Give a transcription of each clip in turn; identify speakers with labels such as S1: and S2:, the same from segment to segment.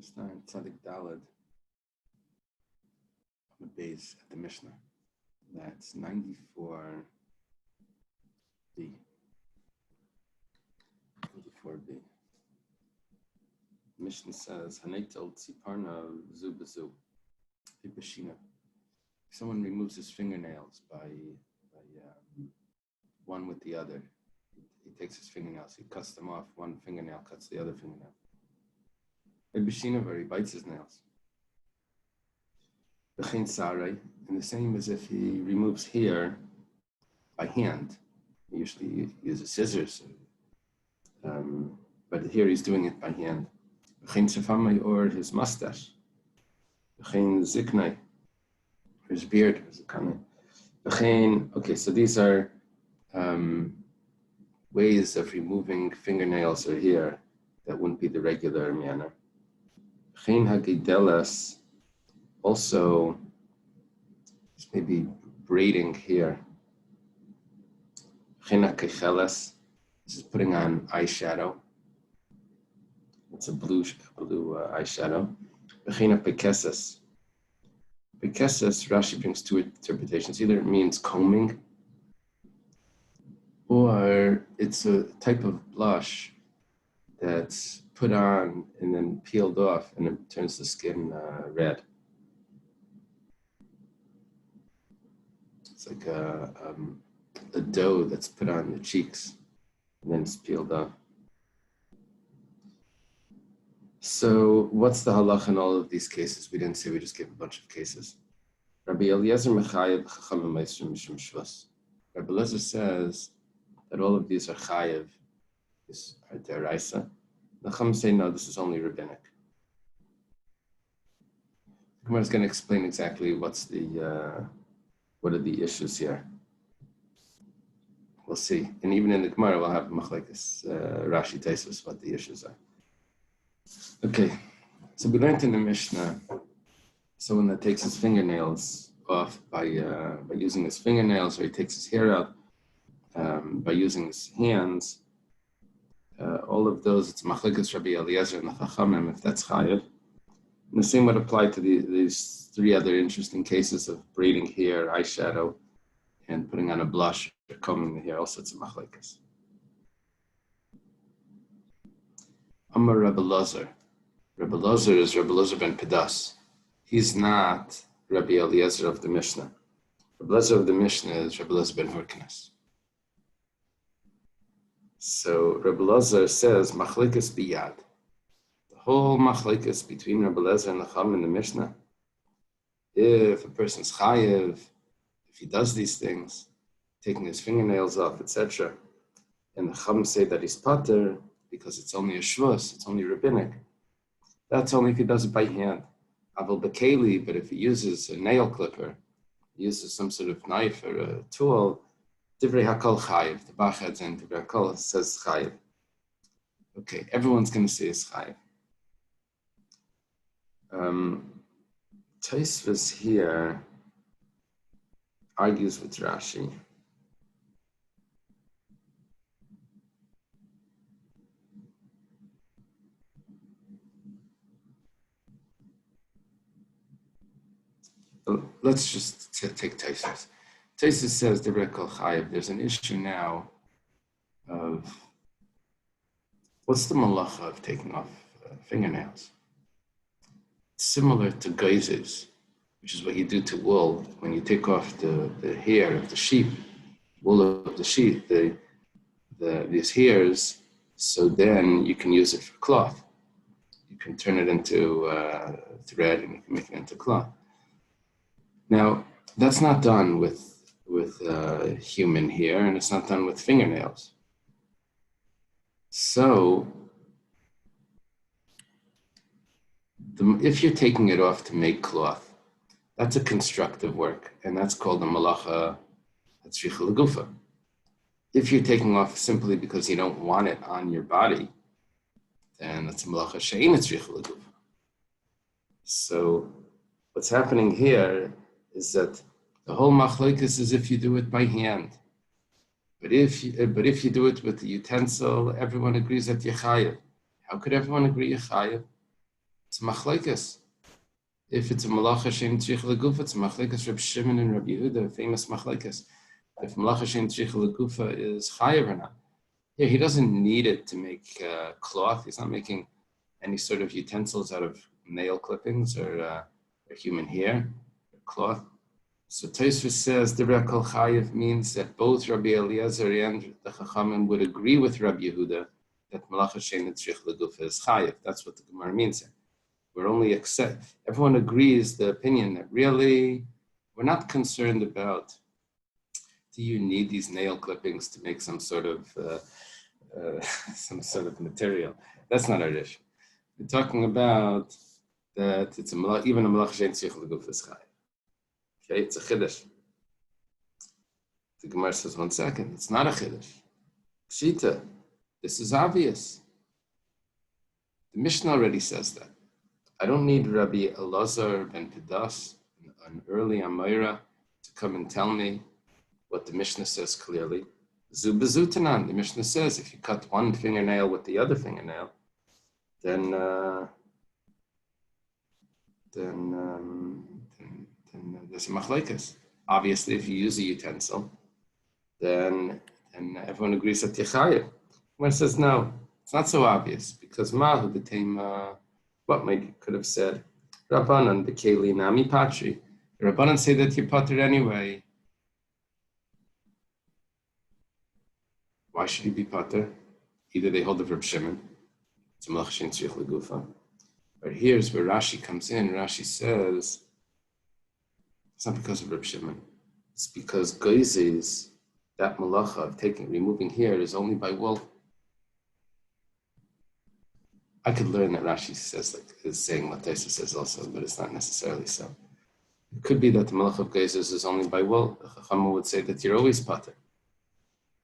S1: Start Tzadik Daled on the base at the Mishnah. That's 94B. 94B. The Mishnah says, Hanetel Tziparna Zu Bezu. Ibashina. If someone removes his fingernails by one with the other, he takes his fingernails, he cuts them off, one fingernail cuts the other fingernail. Ibashina, where he bites his nails. And the same as if he removes hair by hand. He usually uses scissors, but here he's doing it by hand. Or his mustache. Ziknai, his beard. Okay, so these are ways of removing fingernails or hair that wouldn't be the regular manner. Also, maybe braiding here. This is putting on eyeshadow. It's a blue eyeshadow. Pekeses, Rashi brings two interpretations. Either it means combing, or it's a type of blush that's put on and then peeled off, and it turns the skin red. It's like a dough that's put on the cheeks, and then it's peeled off. So what's the halacha in all of these cases? We didn't say, we just gave a bunch of cases. Rabbi Eliezer mechayev chachamim ma'asrim mishum shvus. Rabbi Eliezer says that all of these are chayev, these are deraisa. The chachamim say, no, this is only rabbinic. The Gemara is going to explain exactly what are the issues here. We'll see. And even in the Gemara, we'll have machlekes, Rashi Taisus, what the issues are. Okay, so we learned in the Mishnah, someone that takes his fingernails off by using his fingernails, or he takes his hair out by using his hands, all of those, it's machlekes Rabbi Eliezer and the Chachamim, if that's chayev. And the same would apply to these three other interesting cases of braiding hair, eyeshadow, and putting on a blush, or combing the hair. Also, it's a machlekes. Amar Rabbi Elazar. Rabbi Elazar is Rabbi Elazar ben Pedas. He's not Rabbi Eliezer of the Mishnah. Rabbi Elazar of the Mishnah is Rabbi Elazar ben Hurkanes. So Rabbi Elazar says, machlekes biyad. The whole machlekes between Rabbi Elazar and the Chacham in the Mishnah, if a person's chayev, if he does these things, taking his fingernails off, etc., and the Chacham say that he's pater, because it's only a shvus, it's only rabbinic. That's only if he does it by hand. Aval b'keili, but if he uses a nail clipper, he uses some sort of knife or a tool, divrei hakol chayiv. The Bach adds in divrei hakol says chayiv. Okay, everyone's going to say it's chayiv. Taisvus here argues with Rashi. Let's just take Taisus. Taisus says the Rekal Chayev. There's an issue now of what's the malacha of taking off fingernails. It's similar to geizes, which is what you do to wool when you take off the hair of the sheep, wool of the sheep, these hairs. So then you can use it for cloth. You can turn it into thread, and you can make it into cloth. Now, that's not done with human hair, and it's not done with fingernails. So, if you're taking it off to make cloth, that's a constructive work, and that's called a malacha hatzricha l'gufa. If you're taking off simply because you don't want it on your body, then that's a malacha she'ein hatzricha l'gufa. So, what's happening here is that the whole machlokes is if you do it by hand. But if you do it with the utensil, everyone agrees that you're chayev. How could everyone agree you're chayev? It's machlekes. If it's a malacha shein tzrich legufa, it's machlekes Reb Shimon and Rabbi Yehuda, famous machlekes. If malacha shein tzrich legufa is chayav or not. Here, he doesn't need it to make cloth. He's not making any sort of utensils out of nail clippings or human hair, or cloth. So Tosfos says Divrei Kol Chayev means that both Rabbi Eliezer and the Chachamim would agree with Rabbi Yehuda that malacha shein tzrich legufa is chayev. That's what the Gemara means here. We're only everyone agrees the opinion that really we're not concerned about, do you need these nail clippings to make some sort of material? That's not our issue. We're talking about that it's even a malacha shein tzrich legufa is chayev. Okay, it's a chiddush. The Gemara says, 1 second, it's not a chiddush. Pshita, this is obvious. The Mishnah already says that. I don't need Rabbi Elazar ben Pedas, an early Amayra, to come and tell me what the Mishnah says clearly. Zu bezutanan, the Mishnah says, if you cut one fingernail with the other fingernail, then there's a machlekes. Obviously, if you use a utensil, then everyone agrees that Yechayev. When it says no, it's not so obvious, because Mahu became what might could have said, Rabbanan bekeli nami patri. The Rabbanan say that you're pater anyway. Why should he be pater? Either they hold of Reb Shimon, it's a malacha shein tzrich legufa. But here's where Rashi comes in. Rashi says, it's not because of Reb Shimon. It's because geizes, that malacha of removing hair is only by wool. I could learn that Rashi says, is saying what Tosfos says also, but it's not necessarily so. It could be that the malacha of geizes is only by wool. The Chacham would say that you're always pater.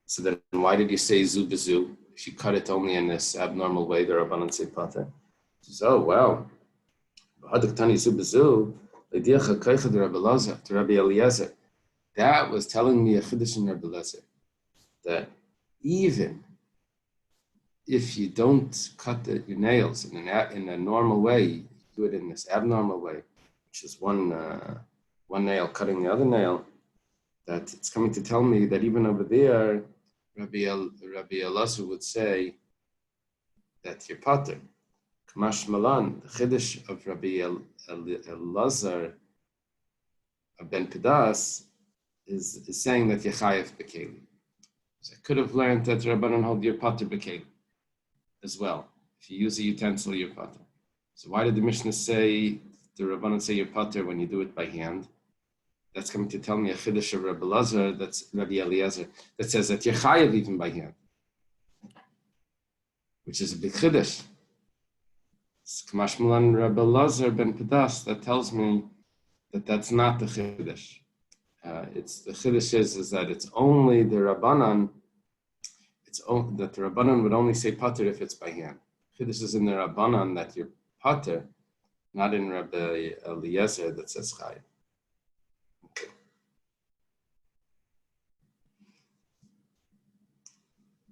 S1: So then why did you say zu bezu? If you cut it only in this abnormal way, the Rabbanan say pater. Says, oh, wow. To Rabbi Eliezer. That was telling me a chiddush in Rabbi Eliezer, that even if you don't cut your nails in a normal way, you do it in this abnormal way, which is one nail cutting the other nail, that it's coming to tell me that even over there, Rabbi Elazar would say that you're pater. Kamash Malan, the chiddush of Rabbi Elazar ben Pedas is saying that Yechayev bekeli. So I could have learned that Rabbanan hold your pater bekeli as well. If you use a utensil, you're pater. So why did the Mishnah say, the Rabbanan say you're pater when you do it by hand? That's coming to tell me a chiddush of Rabbi Elazar, that's Rabbi Eliezer, that says that Yechayev even by hand, which is a big chiddush. Kamash Malan Rabbi Elazar ben Pedas, that tells me that that's not the chiddush. It's the chiddush is that it's only the Rabbanan. That the Rabbanan would only say pater if it's by hand. Chiddush is in the Rabbanan that you're pater, not in Rabbi Eliezer that says chayav. Okay.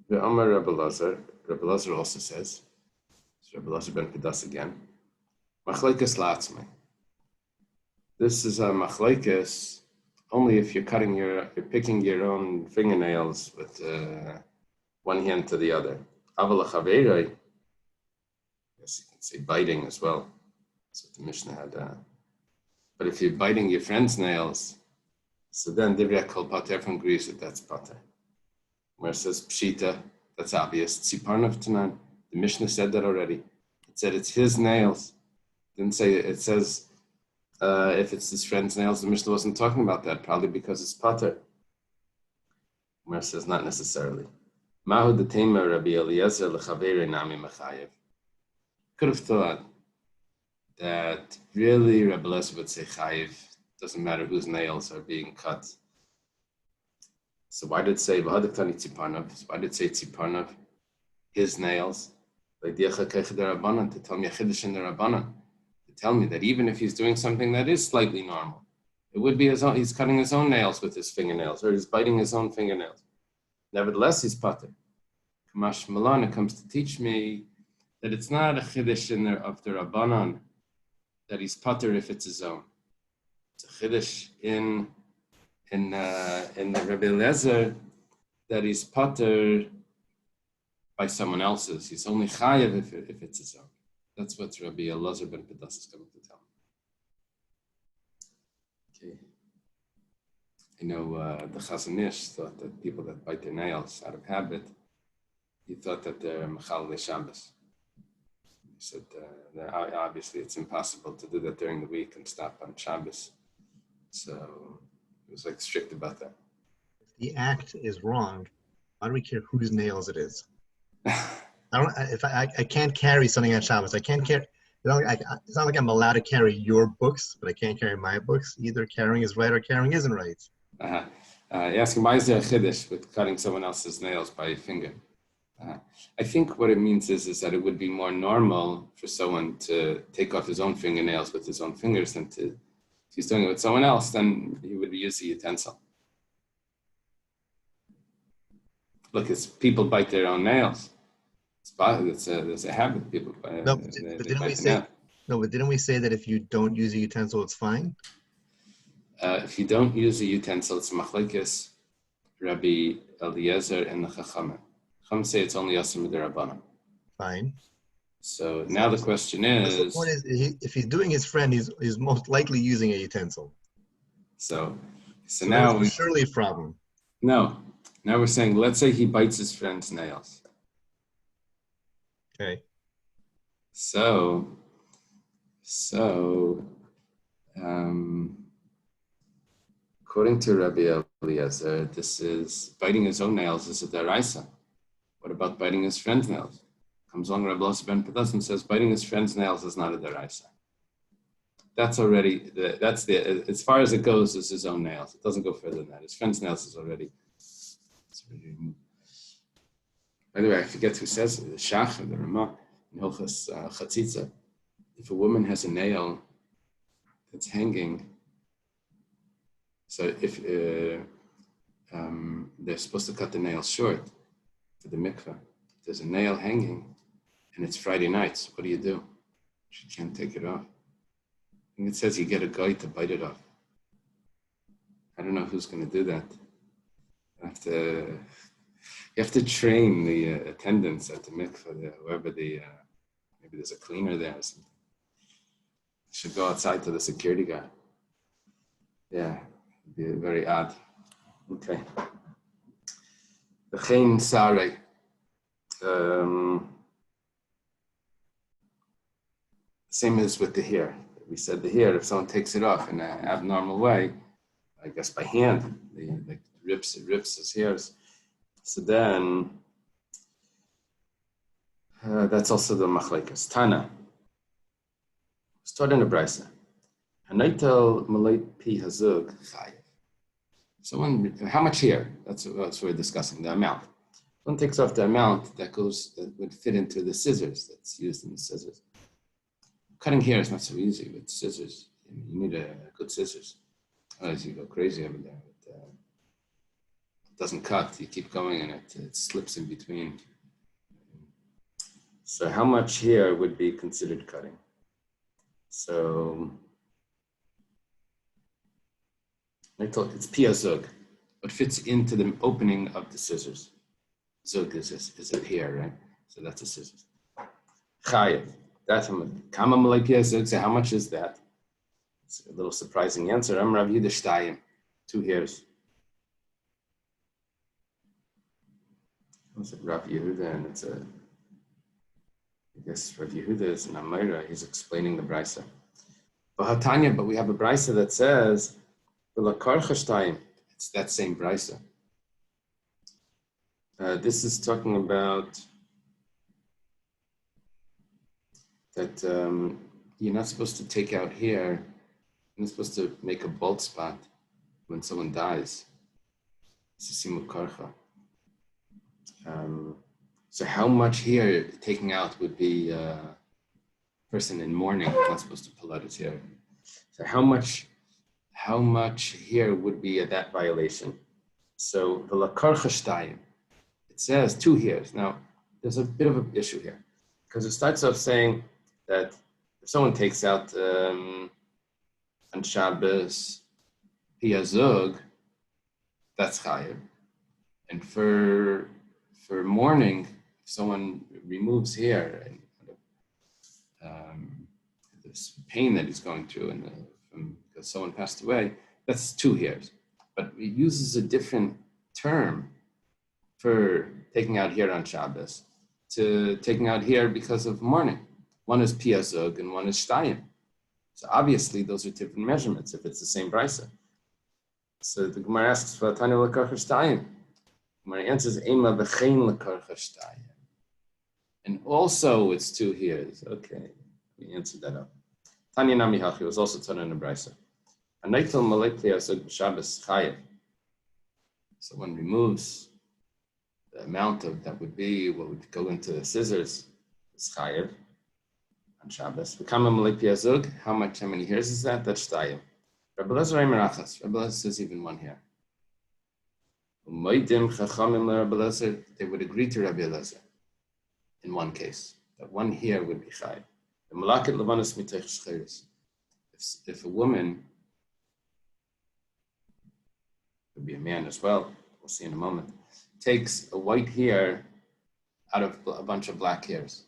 S1: The Amar Rabbi Elazar also says, Rabbi Elazar ben Pedas again, machlekes la'atzmai. This is a machlekes only if you're picking your own fingernails with one hand to the other. Aval chaveiroi, yes, you can say biting as well. That's what the Mishnah had. But if you're biting your friend's nails, so then divrei kol pater, everyone agrees that that's pater. Where it says pshita, that's obvious. Tziparnav tanan, the Mishnah said that already. It said it's his nails. Didn't say it says if it's his friend's nails. The Mishnah wasn't talking about that, probably because it's pater. Where it says not necessarily. Mahu detema Rabbi Eliezer lechaveri nami mechayev. Could have thought that really Rabbi Eliezer would say chayev. Doesn't matter whose nails are being cut. So why did it say v'hadaktani tziparnav? Why did it say tziparnav? His nails. Like Rabbanan, to tell me a chiddush in the Rabbanan, to tell me that even if he's doing something that is slightly normal, it would be he's cutting his own nails with his fingernails, or he's biting his own fingernails. Nevertheless, he's pater. Kamash Malan, it comes to teach me that it's not a chiddush of the Rabbanan that he's pater if it's his own. It's a chiddush in the Rabbi Eliezer that he's pater by someone else's. He's only chayav if it's his own. That's what Rabbi Eliezer ben Pedas is coming to tell him. Okay. You know, the Chazon Ish thought that people that bite their nails out of habit, he thought that they're mechal Shabbos. He said that obviously it's impossible to do that during the week and stop on Shabbos. So he was like strict about that.
S2: If the act is wrong, why do we care whose nails it is? I can't carry something on Shabbos. I can't carry. It's not like I'm allowed to carry your books, but I can't carry my books. Either carrying is right or carrying isn't right.
S1: You ask him, why is there a chiddush with cutting someone else's nails by a finger? I think what it means is that it would be more normal for someone to take off his own fingernails with his own fingers than to, if he's doing it with someone else, then he would use the utensil. Look, it's people bite their own nails. There's a habit. People bite.
S2: But didn't we say that if you don't use a utensil, it's fine?
S1: If you don't use a utensil, it's machlekes Rabbi Eliezer and the Chachamim. Chachamim say it's only Yasser Mid'Rabbanan.
S2: Fine.
S1: So now the question is...
S2: The point is, if he's doing his friend, he's most likely using a utensil.
S1: So now...
S2: It's surely a problem.
S1: No. Now we're saying, let's say he bites his friend's nails.
S2: Okay.
S1: So according to Rabbi Eliezer, this is biting his own nails is a deraisa. What about biting his friend's nails? Comes along Rabbi Eliezer ben Pedas and says biting his friend's nails is not a deraisa. That's already as far as it goes is his own nails. It doesn't go further than that. His friend's nails is already removed. By the way, I forget who says it, the Shach or the Ramah in Hilchas Chatzitza. If a woman has a nail that's hanging, so if they're supposed to cut the nail short for the mikveh, if there's a nail hanging and it's Friday nights, what do? She can't take it off. And it says you get a guy to bite it off. I don't know who's going to do that. You have to train the attendants at the mikveh, whoever maybe there's a cleaner there or something. You should go outside to the security guy. Yeah, it'd be very odd. Okay. The Chen Sare. Same as with the hair. We said the hair, if someone takes it off in an abnormal way, I guess by hand, it rips his hairs. So then, that's also the machlekes. Tana. Start in a brisa. Hanaitel malay pi hazug chayev. Someone, how much hair? That's what we're discussing, the amount. Someone takes off the amount that would fit into the scissors that's used in the scissors. Cutting hair is not so easy with scissors. You need a good scissors. Otherwise you go crazy over there. It doesn't cut. You keep going and it slips in between. So how much hair would be considered cutting? So it's pia zug. What fits into the opening of the scissors. Zug is a hair, right? So that's a scissors. Chayev. That's kama malay pia zug. So how much is that? It's a little surprising answer. I'm Rav Yehuda Shtayim. 2 hairs. Was it Rav Yehuda? And I guess Rav Yehuda is an Amira. He's explaining the brisa. But we have a brisa that says, it's that same brisa. This is talking about that you're not supposed to take out hair. You're not supposed to make a bald spot when someone dies. It's a simul karcha. So how much hair taking out would be a person in mourning, not supposed to pull out his hair. So how much hair would be at that violation? So the lakarcha shtayim, it says 2 hairs. Now, there's a bit of an issue here because it starts off saying that if someone takes out on Shabbos piyazug, that's chayiv. And for mourning, if someone removes hair and this pain that he's going through because someone passed away, that's 2 hairs. But it uses a different term for taking out hair on Shabbos to taking out hair because of mourning. One is piyazug and one is shtayim. So obviously those are different measurements if it's the same brisa. So the Gemara asks, "V'atanu l'karcha shtayim." Gemara answers, "Ema b'chein l'karcha shtayim." And also it's 2 hairs. Okay, we answered that up. Tanya Nami Hachi was also taught in the brisa. Anaitel malei piyazug b'Shabbos chayev. So one removes the amount of that would be what would go into scissors is chayev on Shabbos. How many hairs is that? That's shtayim. Rabbi Lezer Aimerachas. Rabbi Lezer says even 1 hair. They would agree to Rabbi Lezer in one case that 1 hair would be chayev. If a woman, could be a man as well, we'll see in a moment, takes a white hair out of a bunch of black hairs,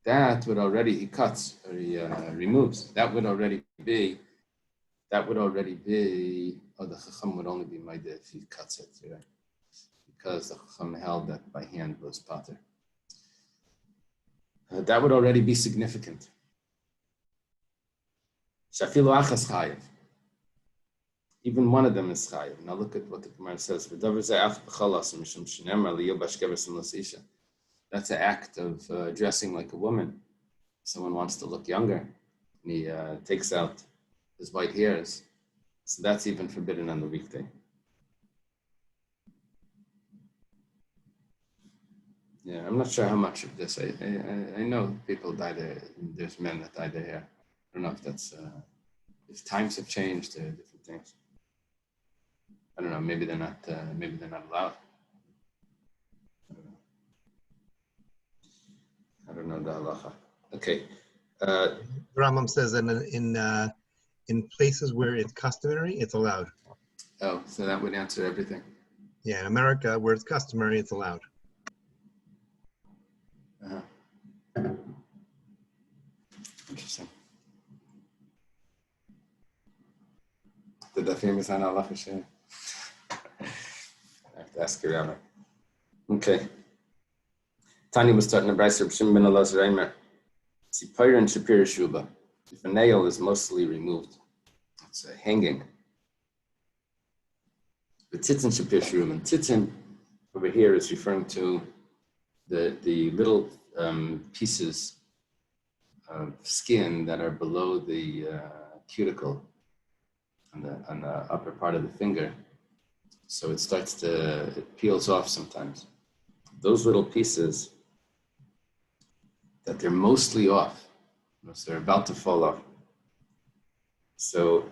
S1: that would already, he cuts or he removes, that would already be, oh, the Chacham would only be Maida if he cuts it, right? Because the Chacham held that by hand was pater. That would already be significant. Shafilu achas chayev. Even one of them is chayev. Now look at what the Gemara says. That's an act of dressing like a woman. Someone wants to look younger, and he takes out his white hairs. So that's even forbidden on the weekday. Yeah, I'm not sure how much of this. I know people dye there's men that dye their hair. I don't know if that's, if times have changed, different things. I don't know, maybe they're not allowed. I don't know the halacha. Okay.
S2: Rambam says that in places where it's customary, it's allowed.
S1: Oh, so that would answer everything.
S2: Yeah, in America, where it's customary, it's allowed.
S1: Interesting. The famous on Allah Hashem. I have to ask your Rabbi. Okay. Tanya was starting a brayser of Shimon ben Elazar Eimer. Sipayr and Shapir Shuba. If a nail is mostly removed, it's hanging. The tzitzin Shapir Shuba. And tzitzin over here is referring to the little pieces of skin that are below the cuticle on the upper part of the finger. So it peels off sometimes. Those little pieces that they're mostly off, so they're about to fall off. So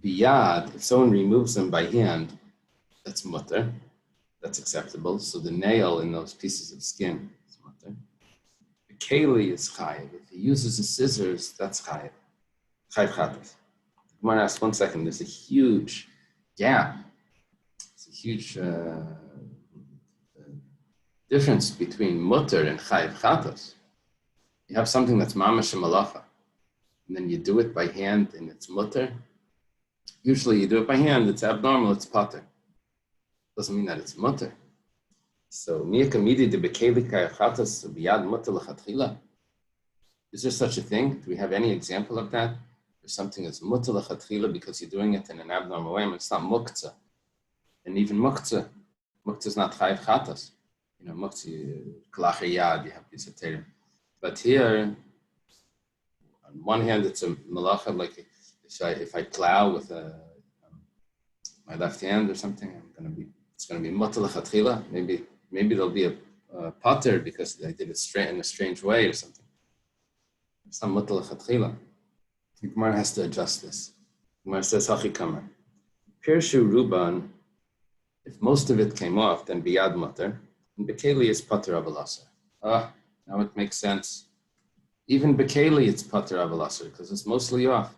S1: biyad, if someone removes them by hand, that's mutter, that's acceptable. So the nail in those pieces of skin is mutter. The Eily is chayiv. If he uses the scissors, that's chayiv. Chayiv chatas. I want to ask 1 second. There's a huge gap. It's a huge difference between mutter and chayiv chatas. You have something that's mamash malacha, and then you do it by hand, and it's mutter. Usually, you do it by hand. It's abnormal. It's pater. Doesn't mean that it's mutter. So, miyakamidi de bekeli chayiv chatas biyad mutter lechatchila. Is there such a thing? Do we have any example of that? There's something that's mutter lechatchila because you're doing it in an abnormal way, but it's not muktzah. And even muktzah is not chayiv chatas. You know, muktzah, kalach yad, you have these heterim. But here, on one hand, it's a malacha, like if I plow with my left hand or something, it's gonna be mutter lechatchila. Maybe there'll be a pater because I did it in a strange way or something. It's not mutter lechatchila. The Gemara has to adjust this. The Gemara says hachi kamer. Pirshu ruban. If most of it came off, then biyad mutter, and bekeli is pater abalasa. Now it makes sense. Even Bekeli, it's pater avalasar because it's mostly off.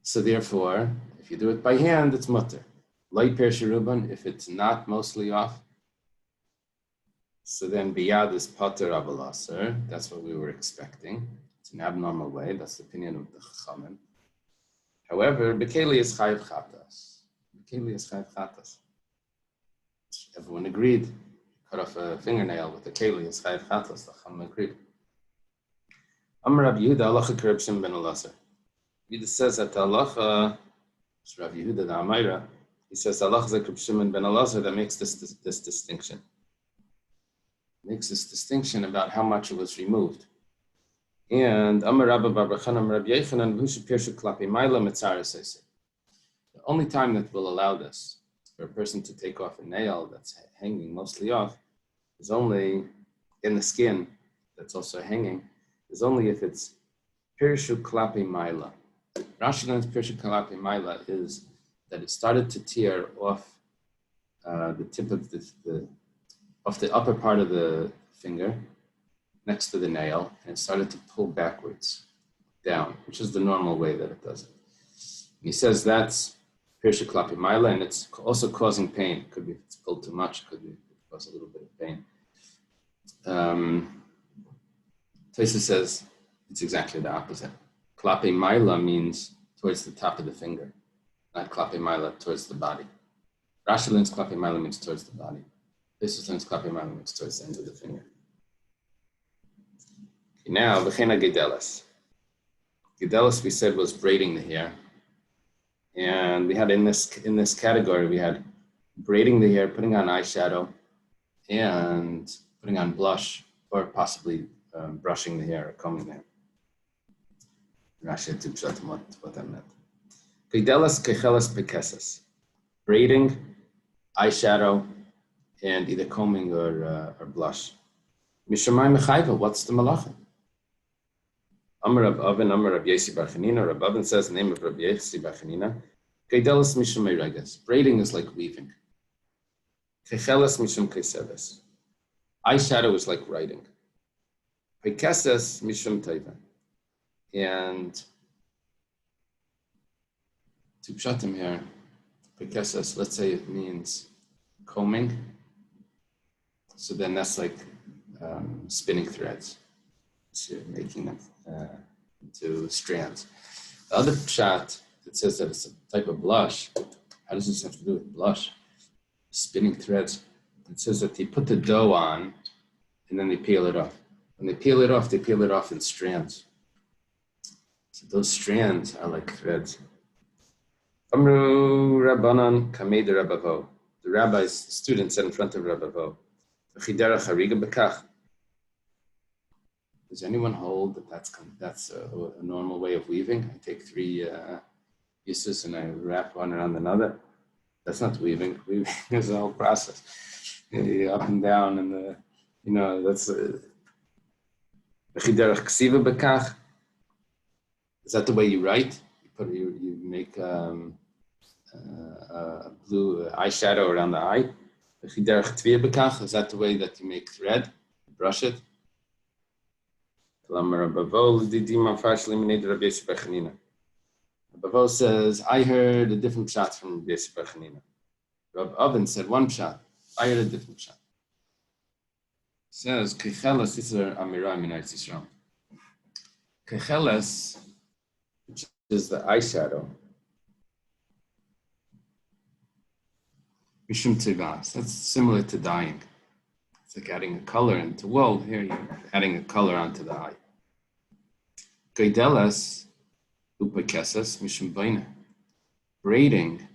S1: So therefore, if you do it by hand, it's mutter. Light per shiruban, if it's not mostly off. So then biyad is pater avalasar. That's what we were expecting. It's an abnormal way. That's the opinion of the Chachamim. However, Bekeli is chayiv chatas. Bekeli is chayiv chatas. Everyone agreed. Cut off a fingernail with a keli is chayiv chatas. The Chachamim agreed. Amar Rabbi Yehuda halacha kereb Shimon ben Elazar. Yehuda says that the halacha, it's Rabbi Yehuda the Amaira, he says the halacha is kereb Shimon ben Elazar that makes this distinction. Makes this distinction about how much it was removed. And Amar Rabbi Bar Bachan Amar Rabbi Yechanan v'hu shepirshu klapi mayla mitzara seisei. The only time that will allow this for a person to take off a nail that's hanging mostly off is only in the skin that's also hanging, is only if it's pirshu klapi mayla. Rashi learns pirshu klapi mayla is that it started to tear off the tip of off the upper part of the finger next to the nail, and it started to pull backwards down, which is the normal way that it does it. And he says that's pirshu klapi mayla, and it's also causing pain. It could be if it's pulled too much, could be cause a little bit of pain. Tosa says it's exactly the opposite. Klapi mayla means towards the top of the finger, not klapi mayla towards the body. Rashi learns klapi mayla means towards the body. Tosa learns klapi mayla means towards the end of the finger. Okay, now, v'chena gedelas. Gedelas, we said, was braiding the hair. And we had in this category, we had braiding the hair, putting on eyeshadow, and putting on blush, or possibly brushing the hair or combing the hair. Rashi had to pshat what that meant. Gedelas kechelas pekesas. Braiding, eyeshadow, and either combing or blush. Mishamai mechayva, what's the malacha? Amar Rab Oven, Amar Rab Yesi Bar Chanina. Rab Oven says the name of Rab Yesi Bar Chanina. Gedelas mishum mereges. Braiding is like weaving. Kechelas mishum keseves. Eyeshadow is like writing. Pekeses mishum teiva. And to pshatim here, pekeses, let's say it means combing. So then that's like spinning threads. So you're making them into strands. The other pshat, it says that it's a type of blush. How does this have to do with blush? Spinning threads. It says that they put the dough on and then they peel it off. When they peel it off in strands. So those strands are like threads. Amru Rabbanan Kamei de Rabavo. The rabbi's student said in front of Rabavo, Chidera Chariga Bekach. Does anyone hold that that's a normal way of weaving? I take 3 pieces and I wrap one around another. That's not weaving. Weaving is a whole process. Up and down, and that's Chidera Ksiva Bekach. Is that the way you write? You make a blue eyeshadow around the eye. Is that the way that you make thread? You brush it? Rabavo says, I heard a different shot from Rabbi Yossi Bar Chanina. Rab Oven said one shot. I heard a different shot. Says, Kecheles, this is Amirah in Eretz Yisrael. Kecheles, which is the eyeshadow. Mishum Tivas, that's similar to dyeing. It's like adding a color into, well, here you're adding a color onto the eye. Gedelas, upekesas, mishum baina. Braiding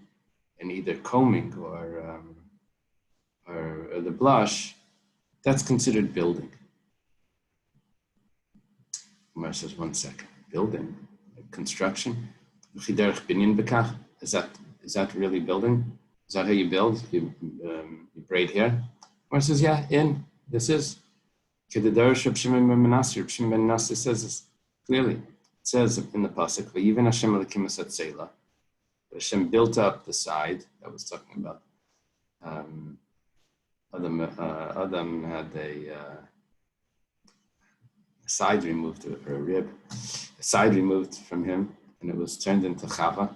S1: and either combing or the blush, that's considered building. Umar says, 1 second. Building, like construction. Is that really building? Is that how you build? You braid hair? Umar says, yeah, this is. Kededar Reb Shimon ben Manasseh. Reb Shimon ben Manasseh says this clearly. It says in the pasuk, "Vayiven Hashem Elokim es hatzela." Hashem built up the side. That was talking about. Adam had a side removed, or a rib, a side removed from him, and it was turned into Chava.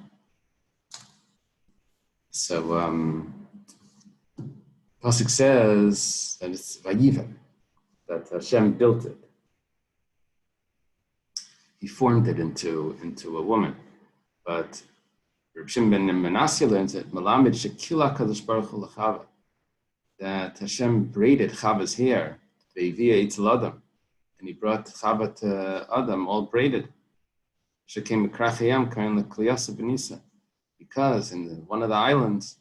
S1: So Pasuk says that it's Vayiva, that Hashem built it. He formed it into a woman. But Reb Shimon ben Manasseh learns that Malamed Shekila Kadosh Baruch Hu L'Chava, that Hashem braided Chava's hair, Ve'ivia Eitzel Adam, and he brought Chava to Adam all braided. Shekem Krachayam Karin L'Kliyasa Benisa, because in one of the islands,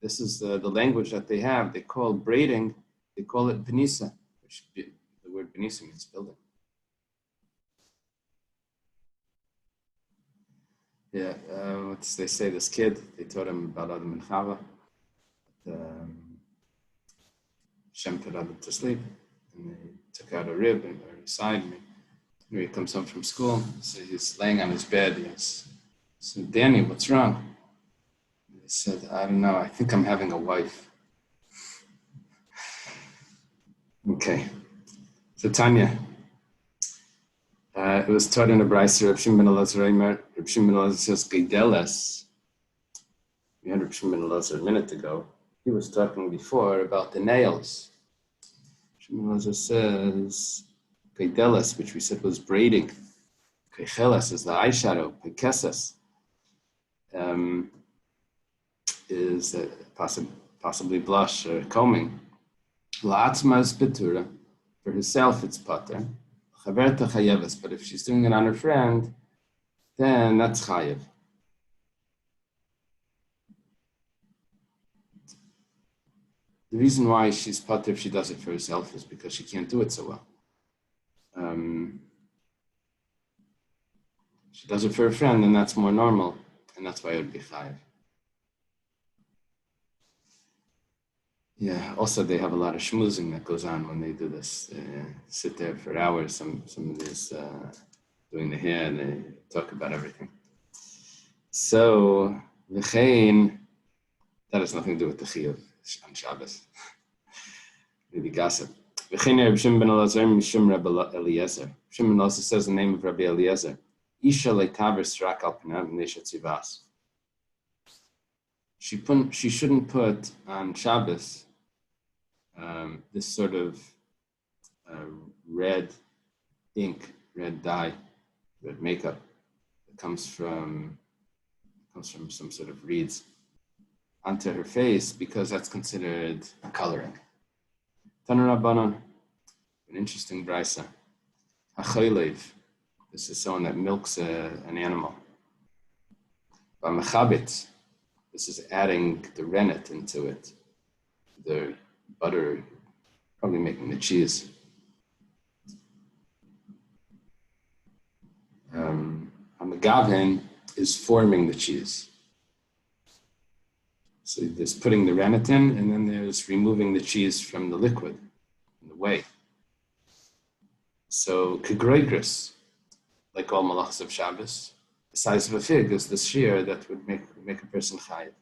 S1: this is the language that they have. They call braiding, they call it Benisa, which the word Benisa means building. Yeah, what's they say? This kid, they taught him about Adam and Chava. Hashem put Adam to sleep, and they took out a rib or a side. And he comes home from school, so he's laying on his bed. Yes. So Danny, what's wrong? And he said, I don't know. I think I'm having a wife. Okay. So Tanya. It was taught in a brayser of Shimon ben Elazar Reimer. Reb Shimon ben Elazar says, Geideles. We had Reb Shimon ben Elazar a minute ago. He was talking before about the nails. Shimon ben Elazar says, Geideles, which we said was braiding. Keicheles is the eyeshadow. Kekeses is possibly blush or combing. La'atzma is betura. For herself, it's pater. But if she's doing it on her friend, then that's chayev. The reason why she's pater if she does it for herself is because she can't do it so well. She does it for her friend, and that's more normal, and that's why it would be chayev. Yeah, also they have a lot of schmoozing that goes on when they do this. They sit there for hours, some of these doing the hair, and they talk about everything. So, v'chein, that has nothing to do with the chiyuv on Shabbos. Maybe gossip. V'chein Reb Shimon ben Elazar mishum Rabbi Eliezer. Shimon also says the name of Rabbi Eliezer. Isha le'kaver strak al panav nesha tzivas. She shouldn't put on Shabbos this sort of red ink, red dye, red makeup that comes from some sort of reeds onto her face, because that's considered coloring. Tanu Rabbanan, an interesting brisa. Hacholev, this is someone that milks an animal. B'mechabit, this is adding the rennet into it, the butter, probably making the cheese. Hamagavhen is forming the cheese. So there's putting the rennet in, and then there's removing the cheese from the liquid, in the whey. So kegroigris, like all malachs of Shabbos, the size of a fig is the shear that would make a person chayiv.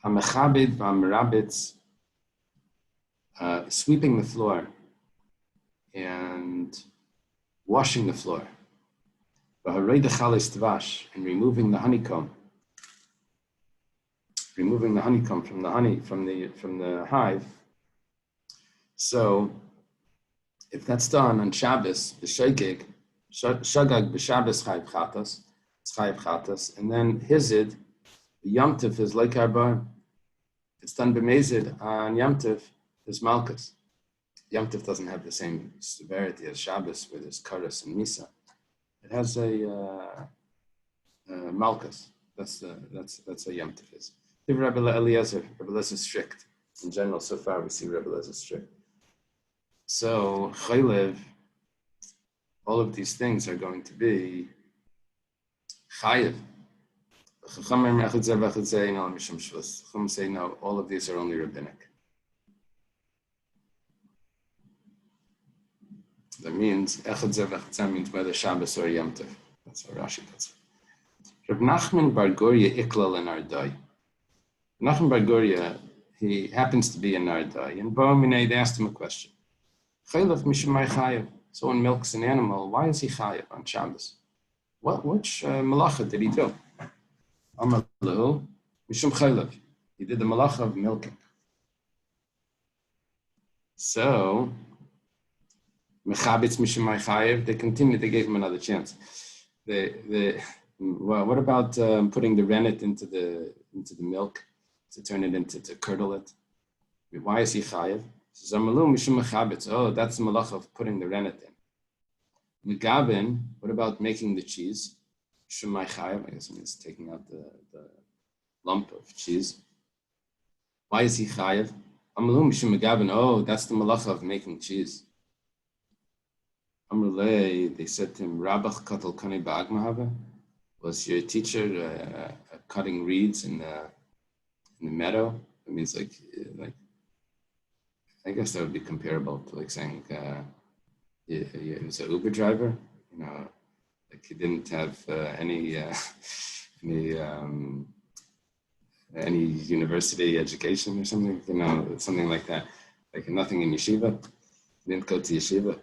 S1: Hamechabed v'amerabitz, sweeping the floor and washing the floor. V'harei dechalis tvash, and removing the honeycomb from the honey from the hive. So if that's done on Shabbos, the shagag b'Shabbos chayiv chatas, it's chayiv chatas, and then hizid, the Yom Tov is like Arba. It's done b'mezid on Yom Tov, there's malchus. Yom Tov doesn't have the same severity as Shabbos, where there's karas and misa. It has a malchus. That's what Yom Tov is. Rabbi Eliezer is strict. In general, so far we see Rabbi Eliezer strict. So chaylev, all of these things are going to be chayiv. Chum say no, all of these are only rabbinic. That means echad zeh v'echad means whether Shabbos or Yom Tov. That's how Rashi puts it. Reb Nachman bar Goria iklal in Ardai. Nachman bar Goria, he happens to be in Ardai, and Bo'amine, they asked him a question. Chaylev mishumay chayiv. someone milks an animal, why is he chayav on Shabbos? Which malacha did he do? Amar lahu, mishum chaylev. He did the malacha of milking. So, mechabitz mishum chayav. They continued. They gave him another chance. What about putting the rennet into the milk to turn it to curdle it? Why is he chayav? Oh, that's the malacha of putting the rennet in. Megabin, what about making the cheese? Shumai chayav. I guess he's taking out the lump of cheese. Why is he chayav? Amalu mishum megabin. Oh, that's the malacha of making cheese. Amrulay, they said to him, Rabach katal kani ba'agmahava. Was your teacher cutting reeds in the meadow? I mean, it's like I guess that would be comparable to like saying he was an Uber driver. Like he didn't have any university education or something. Something like that. Like nothing in yeshiva. He didn't go to yeshiva.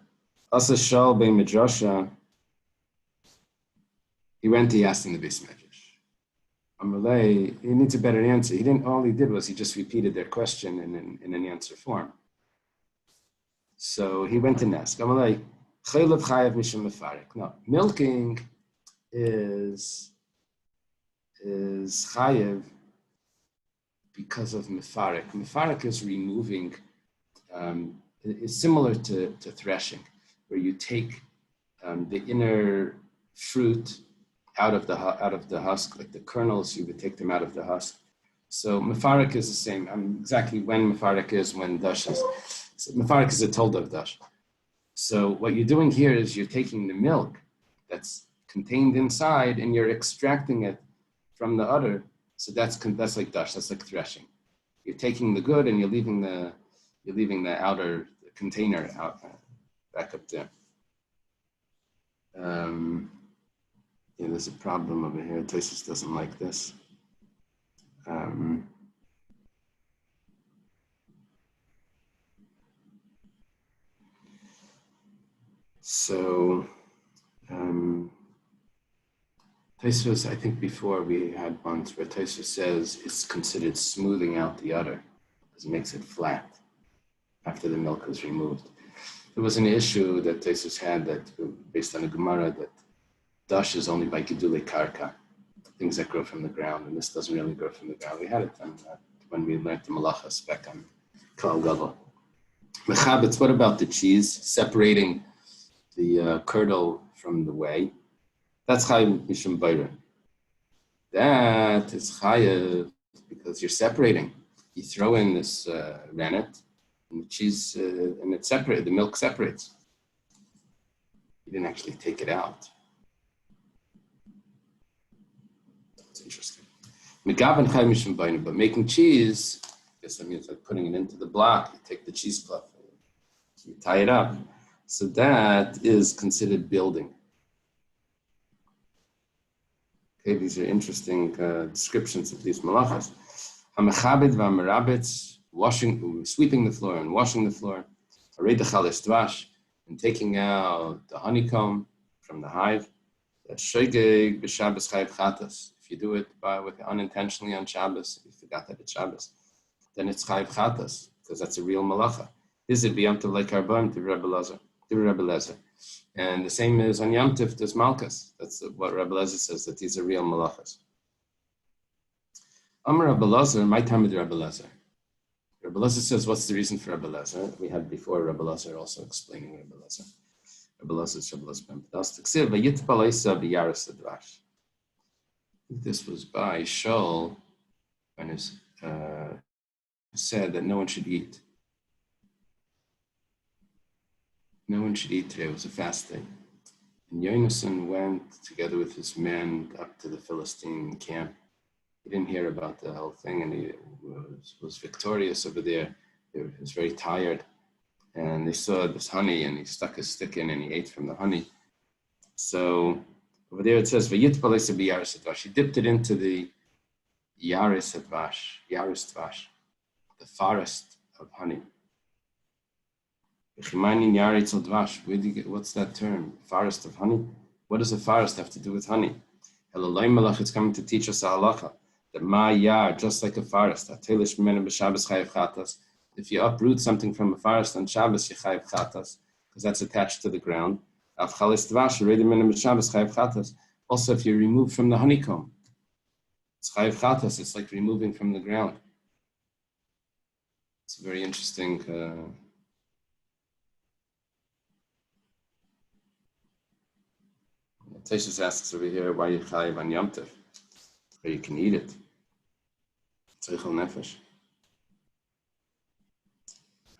S1: Asa shal bei midrasha. He went, he asked in the Beis Medrash. Amalei, he needs a better answer. All he did was he just repeated their question in an answer form. So he went and asked, Amalei, chaylev chayav mishum mefarek. No, milking is chayav because of mefarek. Mefarek is removing, is similar to threshing, where you take the inner fruit out of the husk, like the kernels, you would take them out of the husk. So mefarek is the same. Exactly when mefarek is, when dash is. So mefarek is a tolda of dash. So what you're doing here is you're taking the milk that's contained inside and you're extracting it from the udder. So that's like dash. That's like threshing. You're taking the good and you're leaving the outer container out back up there. There's a problem over here. Tosis doesn't like this. Tosis, I think before we had ones where Tosis says it's considered smoothing out the udder because it makes it flat after the milk is removed. There was an issue that Tosis had that based on a Gemara that dash is only by gidulei karka, things that grow from the ground, and this doesn't really grow from the ground. We had it when we learned the malacha spec on Klal Gadol. Mechabitz, what about the cheese? Separating the curdle from the whey. That's chayav mishum bayra. That is chayav because you're separating. You throw in this rennet, and the cheese, and it's separated. The milk separates. You didn't actually take it out. Interesting. But making cheese, I guess that means like putting it into the block. You take the cheesecloth, you tie it up. So that is considered building. Okay, these are interesting descriptions of these malachas. Hamechabed v'amerabetz, sweeping the floor and washing the floor. Hared chales dvash, and taking out the honeycomb from the hive. That's shogeg b'Shabbos chayav chatas. If you do it unintentionally on Shabbos, you forgot that it's Shabbos, then it's chayav chatas, because that's a real malacha. Is it b'yom tov like arba'im to Rabbi Lezer? And the same is on Yom Tov, there's malchus. That's what Rabbi Lezer says, that these are real malachas. Amar Rabbi Lezer, my time with Rabbi Lezer. Rabbi Lezer says, what's the reason for Rabbi Lezer? We had before Rabbi Lezer also explaining Rabbi Lezer. Rabbi Lezer ben Pedastik. Vayitpalaisa b'yaris advash. This was by Shaul when it said that no one should eat. No one should eat today. It was a fast day. And Yonason went together with his men up to the Philistine camp. He didn't hear about the whole thing, and he was victorious over there. He was very tired. And they saw this honey, and he stuck his stick in, and he ate from the honey. So over there it says, "Vayitpalesa b'yaris advash." He dipped it into the yaris advash, the forest of honey. Where do you get, what's that term? Forest of honey? What does a forest have to do with honey? It's coming to teach us a halacha. That ma yar, just like a forest, if you uproot something from a forest on Shabbos, you chayav chatas, because that's attached to the ground. Also, if you remove from the honeycomb, it's chayav chatas, it's like removing from the ground. It's a very interesting. Teshus asks over here, why you chayav on Yom Tov? Where you can eat it. Tzeichel nefesh.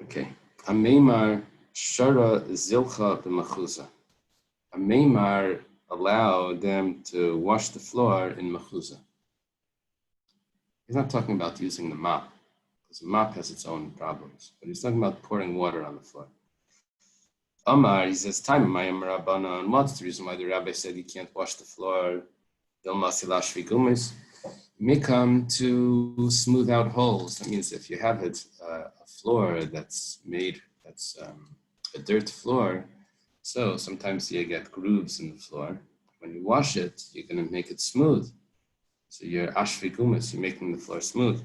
S1: Okay. A meimar shara zilcha b'machuza. A meimar allowed them to wash the floor in machuza. He's not talking about using the mop, because the mop has its own problems. But he's talking about pouring water on the floor. Amar, he says, time mayim rabbanon. And what's the reason why the rabbi said you can't wash the floor? May come to smooth out holes. That means if you have a floor that's a dirt floor, so sometimes you get grooves in the floor. When you wash it, you're going to make it smooth. So you're ashvi gumis, you're making the floor smooth.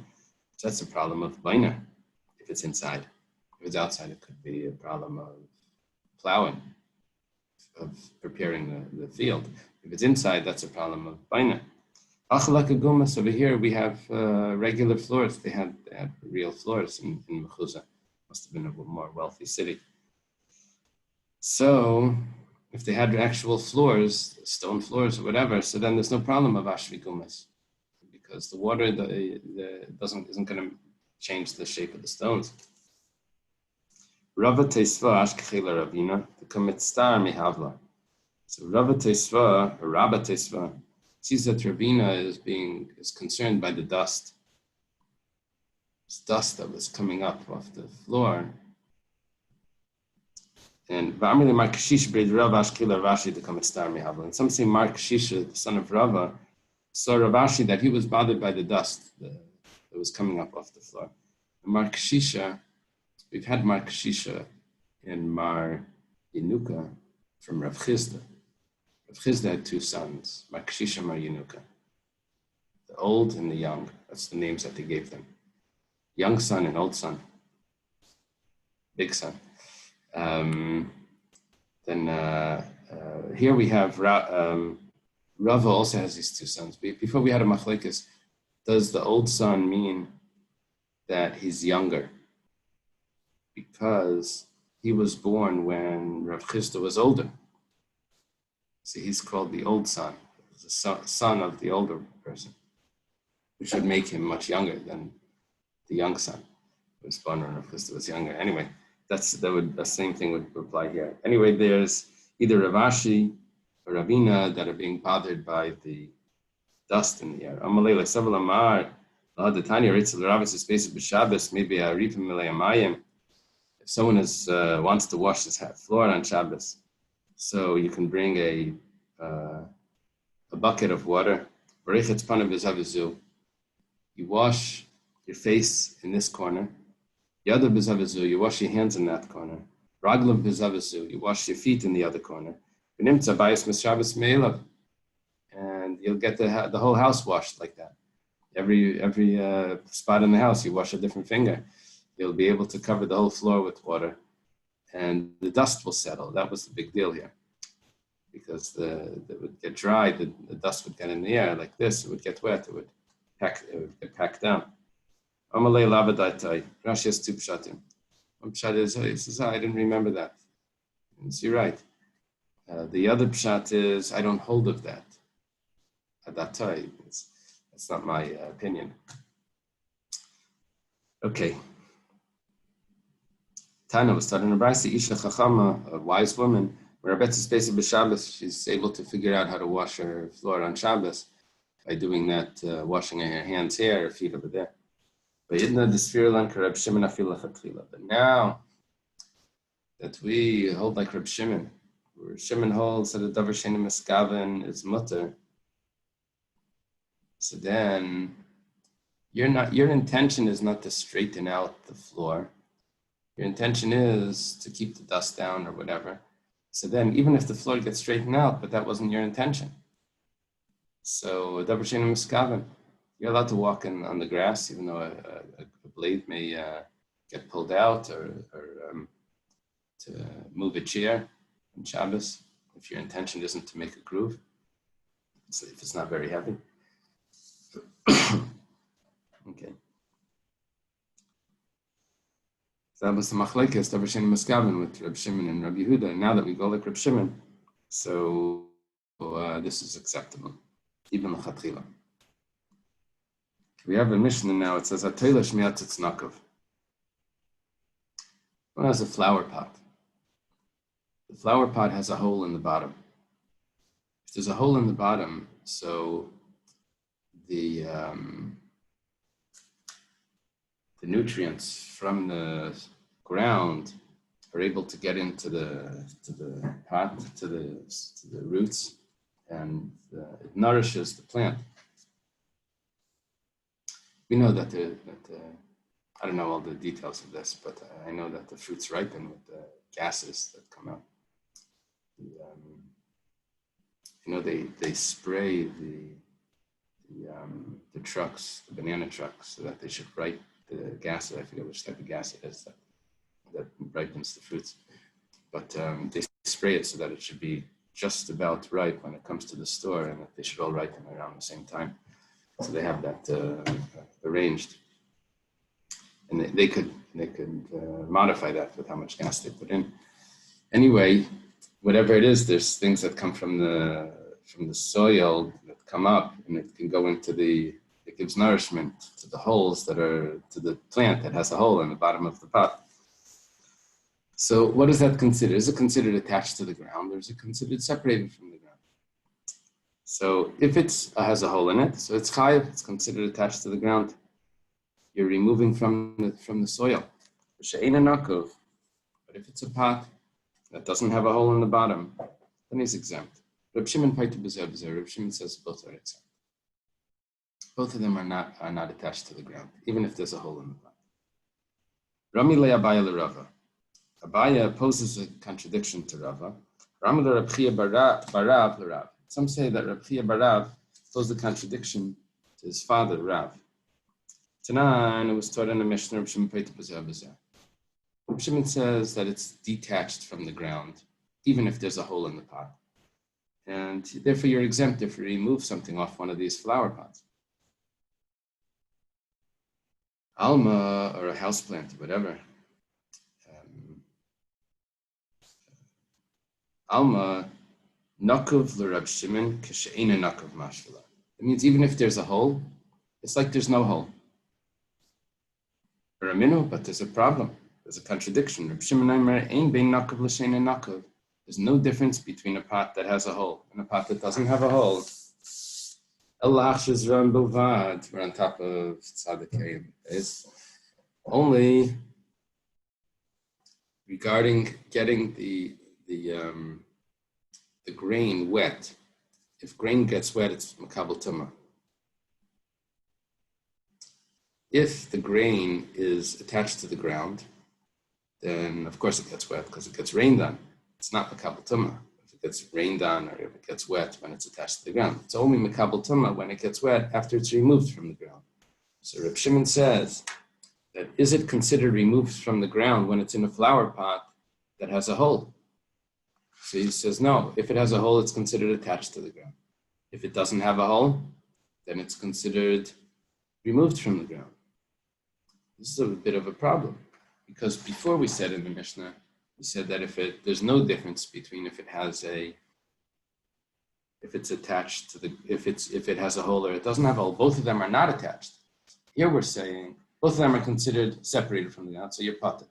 S1: So that's a problem of baina, if it's inside. If it's outside, it could be a problem of plowing, of preparing the field. If it's inside, that's a problem of baina. Achalaka gumas, over here we have regular floors. They had real floors in Mechuza. Must have been a more wealthy city. So if they had actual floors, stone floors or whatever, so then there's no problem of ashvi gumas, because the water isn't going to change the shape of the stones. Rava Teisva Ashkechela Ravina to commit star mihavla. So Rava Teisva or Rabba Teisva sees that Ravina is concerned by the dust. This dust that was coming up off the floor. And V'amri Mar Kashish B'red Rava Ashkechela Rashi to commit star mihavla. And some say Mar Kashish, the son of Rava, saw Ravashi that he was bothered by the dust that was coming up off the floor. And Mar Kashisha, we've had Mar Kashisha and Mar Yenuka from Rav Chizda. Rav Chizda had two sons, Mar Kashisha and Mar Yenuka. The old and the young, that's the names that they gave them. Young son and old son. Big son. Here we have Rava also has these two sons. Before we had a machlekes, does the old son mean that he's younger? Because he was born when Rav Chizda was older. So he's called the old son. He's the son of the older person, which would make him much younger than the young son, who was born when Rav Chizda was younger. Anyway, the same thing would apply here. Anyway, there's either Ravashi or Ravina that are being bothered by the dust in the air. Amalei several amar, the Tanya Ritzel Ravis is based b'Shabbos, maybe a rifim milayamayim. If someone wants to wash his floor on Shabbos, so you can bring a bucket of water. You wash your face in this corner. You wash your hands in that corner. You wash your feet in the other corner. And you'll get the whole house washed like that. Every spot in the house, you wash a different finger. You'll be able to cover the whole floor with water, and the dust will settle. That was the big deal here, because it would get dry, the dust would get in the air like this. It would get wet. It would get packed down. Amalei labadatai. Rashi has two pshatim. One pshat is, he says, I didn't remember that. And you're right. The other pshat is, I don't hold of that. Adatai. That's not my opinion. Okay. Tana was taught in a brayso, Isha Chachama, a wise woman, where Rabbi space of Shabbos, she's able to figure out how to wash her floor on Shabbos by doing that, washing her hands here, her feet over there. But now that we hold like Reb Shimon, where Shimon holds that a davar she'eino miskaven is mutter, so then your intention is not to straighten out the floor. Your intention is to keep the dust down or whatever. So then even if the floor gets straightened out, but that wasn't your intention. So you're allowed to walk on the grass, even though a blade may get pulled out or to move a chair on Shabbos, if your intention isn't to make a groove, if it's not very heavy. Okay. So that was the machlekes Rabbi Shimon Miskaven with Rabbi Shimon and Rabbi Yehuda. And now that we go like Rabbi Shimon, so this is acceptable, even l'chatchila. We have a Mishnah now. It says Atayla Shmiat Tzedakov. One has a flower pot. The flower pot has a hole in the bottom. If there's a hole in the bottom, so the nutrients from the ground are able to get into the pot, to the roots, and it nourishes the plant. We know that I don't know all the details of this, but I know that the fruits ripen with the gases that come out. They spray the trucks, the banana trucks, so that they should ripe the gas. I forget which type of gas it is that ripens the fruits. But they spray it so that it should be just about ripe when it comes to the store, and that they should all ripen around the same time. So they have that arranged, and they could modify that with how much gas they put in. Anyway, whatever it is, there's things that come from the soil that come up, and it can go into it gives nourishment to the holes that are to the plant that has a hole in the bottom of the pot. So what is that considered? Is it considered attached to the ground, or is it considered separated from the ground? So if it has a hole in it, so it's chayiv, it's considered attached to the ground. You're removing from the soil. But if it's a pot that doesn't have a hole in the bottom, then he's exempt. Reb Shimon Reb Shimon says both are exempt. Both of them are not attached to the ground, even if there's a hole in the pot. Rami le Abaya le Rava. Abaya poses a contradiction to Rava. Rami le Reb Chia Barav le Rav. Some say that Reb Chia Barav posed a contradiction to his father, Rav. Tanan, it was taught in the Mishnah, Reb Shimon Paita B'Zeh B'Zeh. Reb Shimon says that it's detached from the ground, even if there's a hole in the pot. And therefore you're exempt if you remove something off one of these flower pots. Alma, or a houseplant, or whatever. Alma, Nakuv l'Reb Shimon k'she'ena nakuv mashvila. It means even if there's a hole, it's like there's no hole. But there's a problem. There's a contradiction. Reb Shimon Aimer ein bein nakuv l'she'ena nakuv. There's no difference between a pot that has a hole and a pot that doesn't have a hole. Elach shezram bilvad. We're on top of Tzadikayim. It's only regarding getting the grain wet. If grain gets wet, it's makabel tumah. If the grain is attached to the ground, then of course it gets wet because it gets rained on. It's not makabel tumah. If it gets rained on or if it gets wet when it's attached to the ground. It's only makabel tumah when it gets wet after it's removed from the ground. So Reb Shimon says that is it considered removed from the ground when it's in a flower pot that has a hole? So he says, no, if it has a hole, it's considered attached to the ground. If it doesn't have a hole, then it's considered removed from the ground. This is a bit of a problem because before we said in the Mishnah, we said that there's no difference between if it has a hole or it doesn't have a hole. Both of them are not attached. Here we're saying both of them are considered separated from the ground, so you're potted.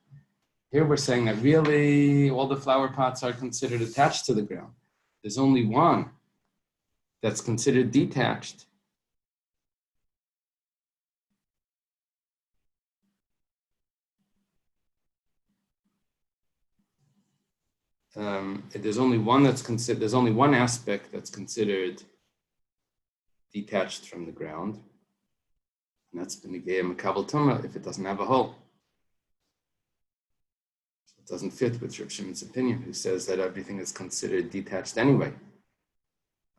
S1: Here we're saying that really all the flower pots are considered attached to the ground. There's only one that's considered detached. There's only one there's only one aspect that's considered detached from the ground, and that's b'negei makabel tumah if it doesn't have a hole. It doesn't fit with Reb Shimon's opinion, who says that everything is considered detached anyway.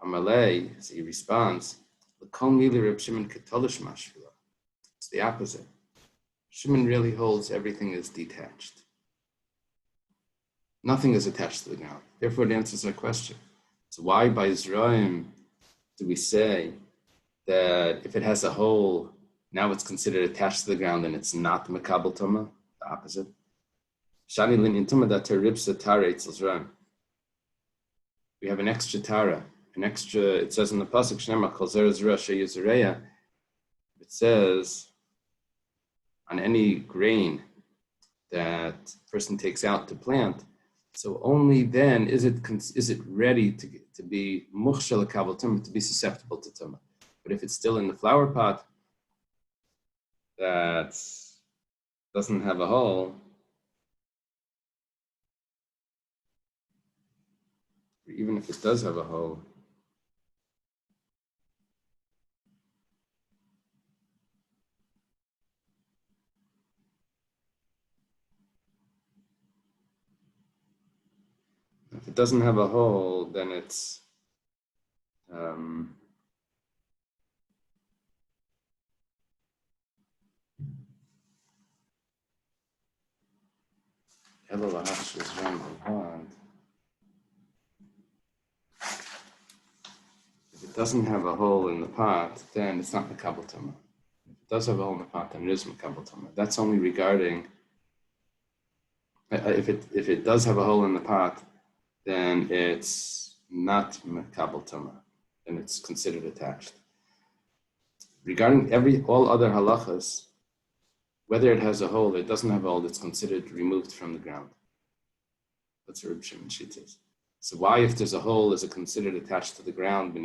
S1: Amalei, so he responds, it's the opposite. Shimon really holds everything is detached. Nothing is attached to the ground. Therefore, it answers our question. So why by Zraim do we say that if it has a hole, now it's considered attached to the ground and it's not Makabel Tuma? The opposite. Shani Lin Tuma that Teribsa Tara Zraim. We have an extra Tara. It says in the Pasuk, Shnema Kol Zera. It says on any grain that a person takes out to plant, so only then is it ready to be mukhshal kabel tumah, to be susceptible to tumah. But if it's still in the flower pot that doesn't have a hole, or even if it does have a hole, if it doesn't have a hole, then it's if it doesn't have a hole in the pot, then it's not Makabel Tumah. If it does have a hole in the pot, then it is Makabel Tumah. That's only regarding if it does have a hole in the pot, then it's not Makabel Tumah, and it's considered attached. Regarding all other halachas, whether it has a hole or it doesn't have a hole, it's considered removed from the ground. That's what Reb Shimon says. So why, if there's a hole, is it considered attached to the ground? I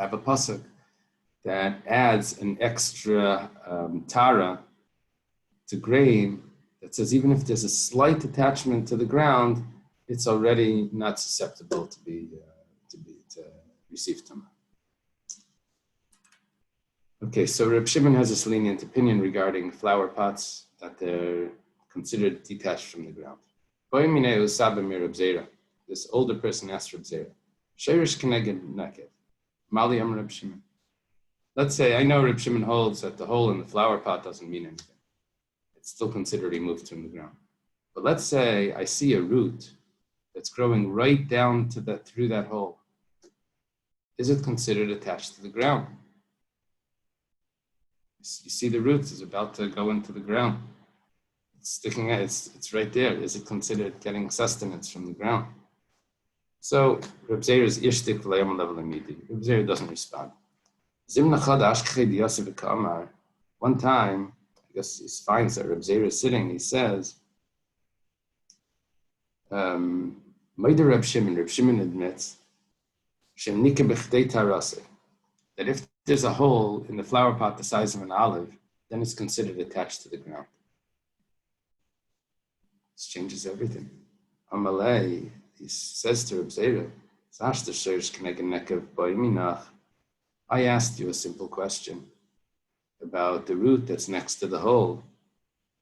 S1: have a pasuk that adds an extra tara to grain that says even if there's a slight attachment to the ground, it's already not susceptible to receive tumah. Okay, so Reb Shimon has this lenient opinion regarding flower pots that they're considered detached from the ground. This older person asked Reb Zera, Sheirish Keneged Naked, Mali Am Reb Shimon. Let's say I know Reb Shimon holds that the hole in the flower pot doesn't mean anything. It's still considered removed from the ground. But let's say I see a root that's growing right down to through that hole. Is it considered attached to the ground? You see the roots is about to go into the ground. It's sticking out, it's right there. Is it considered getting sustenance from the ground? So Reb Zera is ishtik v'layam level amidi. Reb Zera doesn't respond. One time, I guess he finds that Reb Zera is sitting, he says, Reb Shimon admits, that if there's a hole in the flower pot the size of an olive, then it's considered attached to the ground. This changes everything. Amalei, he says to Reb Zera, I asked you a simple question about the root that's next to the hole.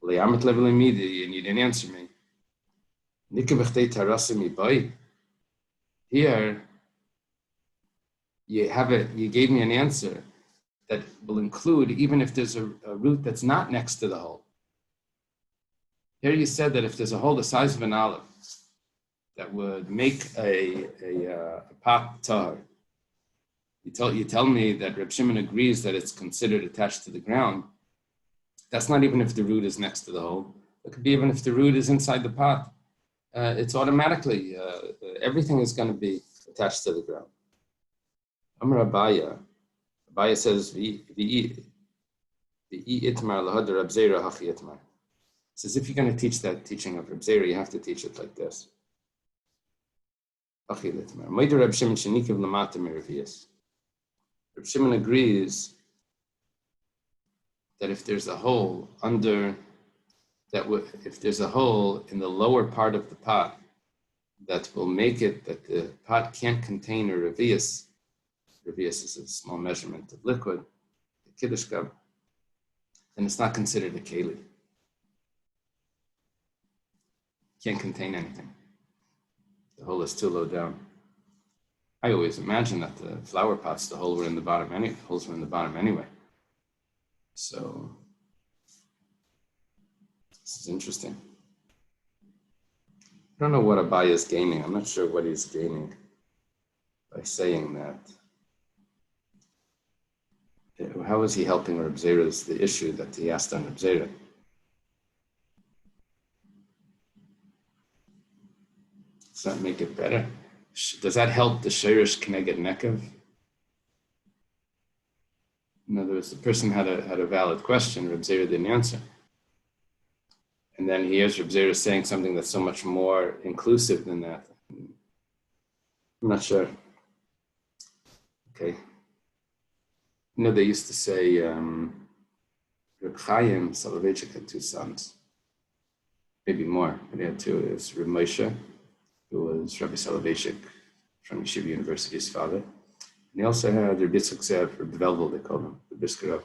S1: And you didn't answer me. Here, you gave me an answer that will include even if there's a root that's not next to the hole. Here you said that if there's a hole the size of an olive that would make a pot tahar, you tell me that Reb Shimon agrees that it's considered attached to the ground. That's not even if the root is next to the hole. It could be even if the root is inside the pot. It's automatically, everything is going to be attached to the ground. Amar Abaya says, says if you're going to teach that teaching of Reb Zera, you have to teach it like this. Reb Shimon agrees that if there's a hole if there's a hole in the lower part of the pot that will make it that the pot can't contain a revius. Revius is a small measurement of liquid, the kiddush cup, then it's not considered a keli. Can't contain anything. The hole is too low down. I always imagine that the flower pots, the holes were in the bottom anyway. So this is interesting. I don't know what Abai is gaining. I'm not sure what he's gaining by saying that. How is he helping Reb Zera is the issue that he asked on Reb Zera. Does that make it better? Does that help the Sheirish Keneged Nekev? In other words, the person had a valid question, Reb Zera didn't answer. And then he hears Reb Zera saying something that's so much more inclusive than that. I'm not sure. Okay. You know, they used to say Reb Chaim Soloveitchik had two sons, maybe more, but he had two. It was Reb Moshe, who was Rabbi Soloveitchik from Yeshiva University's father. And he also had Reb Yitzchak Zev, Reb Velvel, they called him, the Brisker.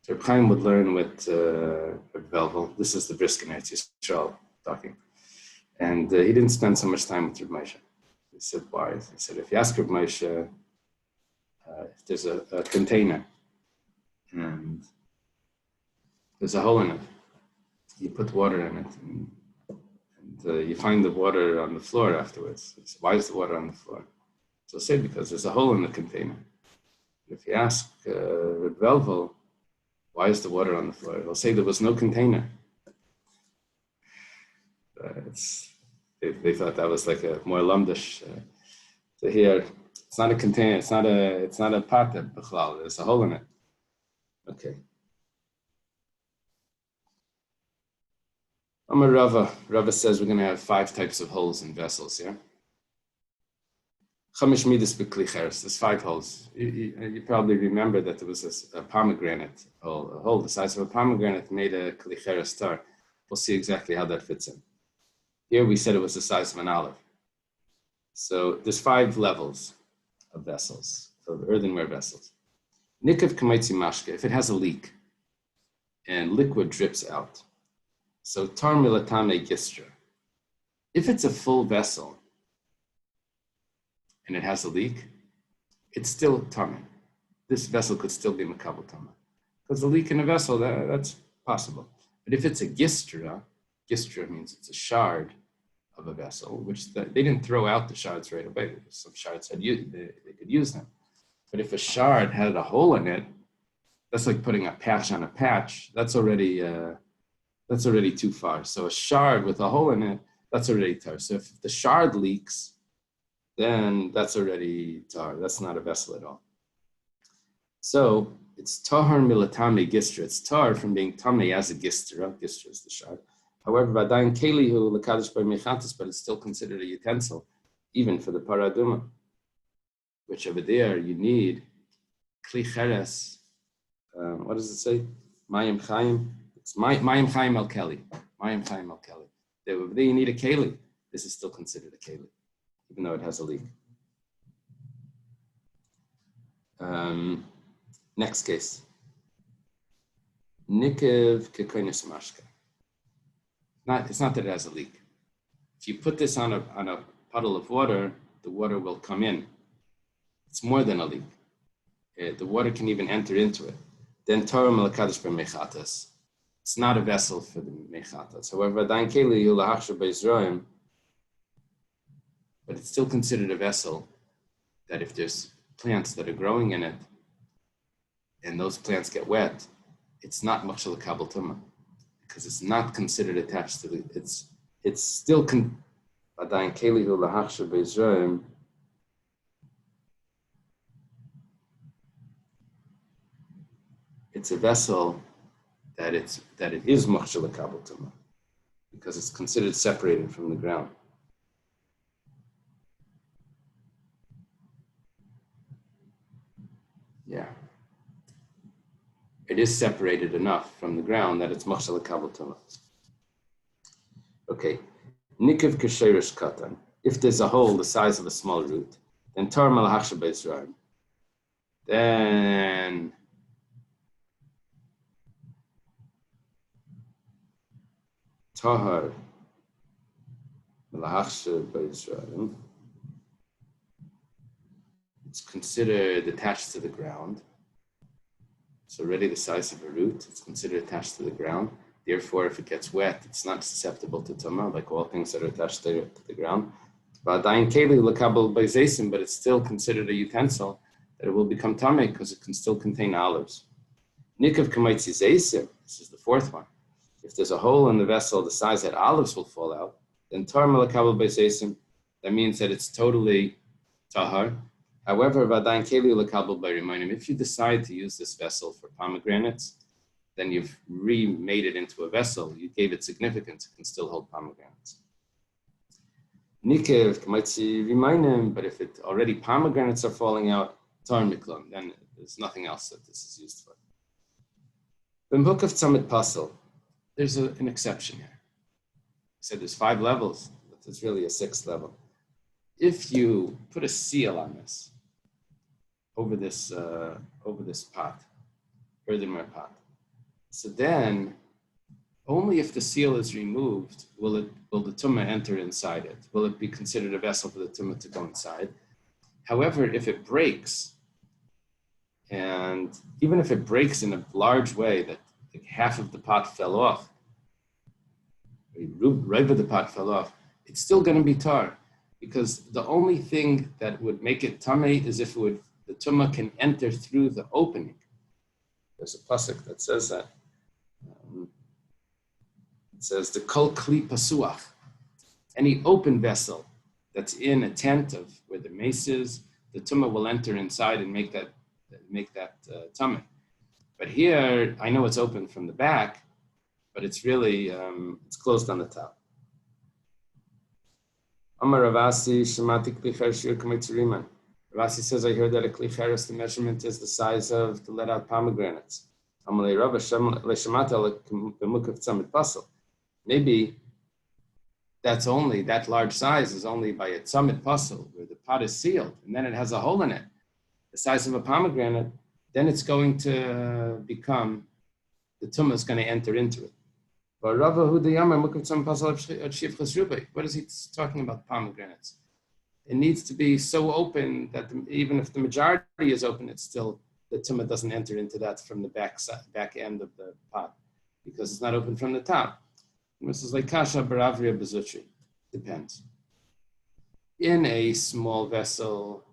S1: So Reb Chaim would learn with Reb Velvel. This is the Brisker Eretz Yisrael talking. And he didn't spend so much time with Reb Moshe. He said, why? He said, if you ask Reb Moshe, if there's a container and there's a hole in it, you put water in it, and you find the water on the floor afterwards. He said, why is the water on the floor? So say because there's a hole in the container. If you ask Reb Velvel, why is the water on the floor? He'll say there was no container. They thought that was like a more lumdish to hear. It's not a container. It's not a pot. There's a hole in it. Okay. Amar Rava. Rava says we're going to have 5 types of holes in vessels. Yeah. Chamish midas b'kli cheres. There's 5 holes. You probably remember that there was a pomegranate hole, a hole the size of a pomegranate made a kli cheres star. We'll see exactly how that fits in. Here we said it was the size of an olive. So there's 5 levels of vessels, of earthenware vessels. Nikav kamaitzi mashke, if it has a leak and liquid drips out. So tar milatame gistra. If it's a full vessel and it has a leak, it's still tame. This vessel could still be makabel tame. Because the leak in a vessel, that's possible. But if it's a gistra means it's a shard of a vessel, which they didn't throw out the shards right away. Some shards they could use them. But if a shard had a hole in it, that's like putting a patch on a patch. That's already too far. So a shard with a hole in it, that's already tar. So if the shard leaks, then that's already tar. That's not a vessel at all. So it's tahar milatame gistra. It's tar from being tame as a gistra. Gistra is the shard. However, vadayin kelihu lekadosh by mechatis, but it's still considered a utensil, even for the paraduma, which over there you need kli cheres. What does it say? Mayim chayim. It's mayim chayim al keli. Mayim chayim al keli. Over there you need a keli. This is still considered a keli, even though it has a leak. Next case. Nikev kekonis mashka. It's not that it has a leak. If you put this on a puddle of water, the water will come in. It's more than a leak. The water can even enter into it. Then Torah melakadosh b'mechatas. It's not a vessel for the mechatas. However, dain keli yulahachshav beizroim, but it's still considered a vessel that if there's plants that are growing in it and those plants get wet, it's not machshel kabel tumah because it's not considered attached to the. It's still dain keli yulahachshav beizroim. It's a vessel that it is machshel kabel tumah because it's considered separated from the ground. Yeah. It is separated enough from the ground that it's machshel kabel tumah. Okay. Nikav k'sheirish katan. If there's a hole the size of a small root, then tar malachshav beizroim. Then tahar It's considered attached to the ground. It's already the size of a root. It's considered attached to the ground. Therefore, if it gets wet, it's not susceptible to tumah, like all things that are attached to the ground. But it's still considered a utensil that it will become tameh because it can still contain olives. Nikav kamaitzi zeisim. This is the fourth one. If there's a hole in the vessel the size that olives will fall out, then tar melakabel beiseisim. That means that it's totally tahar. However, if you decide to use this vessel for pomegranates, then you've remade it into a vessel. You gave it significance. It can still hold pomegranates. Nikev kamaitzi remainim. But if it already pomegranates are falling out, tar miklum, then there's nothing else that this is used for. In book of Tzamid Pasel, there's an exception here. I said there's 5 levels, but there's really a 6th level. If you put a seal on this, over this pot, earthenware pot, so then only if the seal is removed will the tumah enter inside it. Will it be considered a vessel for the tumah to go inside? However, if it breaks, and even if it breaks in a large way that like half of the pot fell off, right of the pot fell off, it's still going to be tar, because the only thing that would make it tameh is if the tumah can enter through the opening. There's a pasuk that says that. It says the kol kli pasuach, any open vessel that's in a tent of where the mace is, the tumah will enter inside and make that tameh. But here, I know it's open from the back, but it's really it's closed on the top. Amar Ravasi shemati kli cher shir k'mitzuriman. Ravasi says, I heard that a kli cheres, the measurement is the size of to let out pomegranates. Amalei Rabba shemata b'mukav tzamid pasel. Maybe that large size is only by a tzamid pasel, where the pot is sealed, and then it has a hole in it, the size of a pomegranate. Then it's going to become, the tumah is going to enter into it. What is he talking about pomegranates? It needs to be so open that even if the majority is open, it's still, the tumah doesn't enter into that from the back end of the pot, because it's not open from the top. This is like kasha baravria bezutri. Depends. In a small vessel,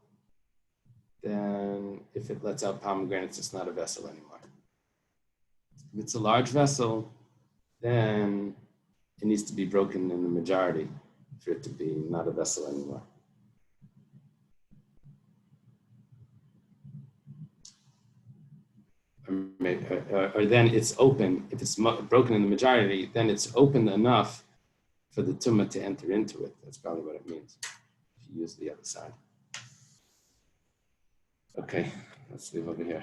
S1: then if it lets out pomegranates, it's not a vessel anymore. If it's a large vessel, then it needs to be broken in the majority for it to be not a vessel anymore. Or then it's open, if it's broken in the majority, then it's open enough for the tumah to enter into it. That's probably what it means, if you use the other side. Okay, let's leave over here.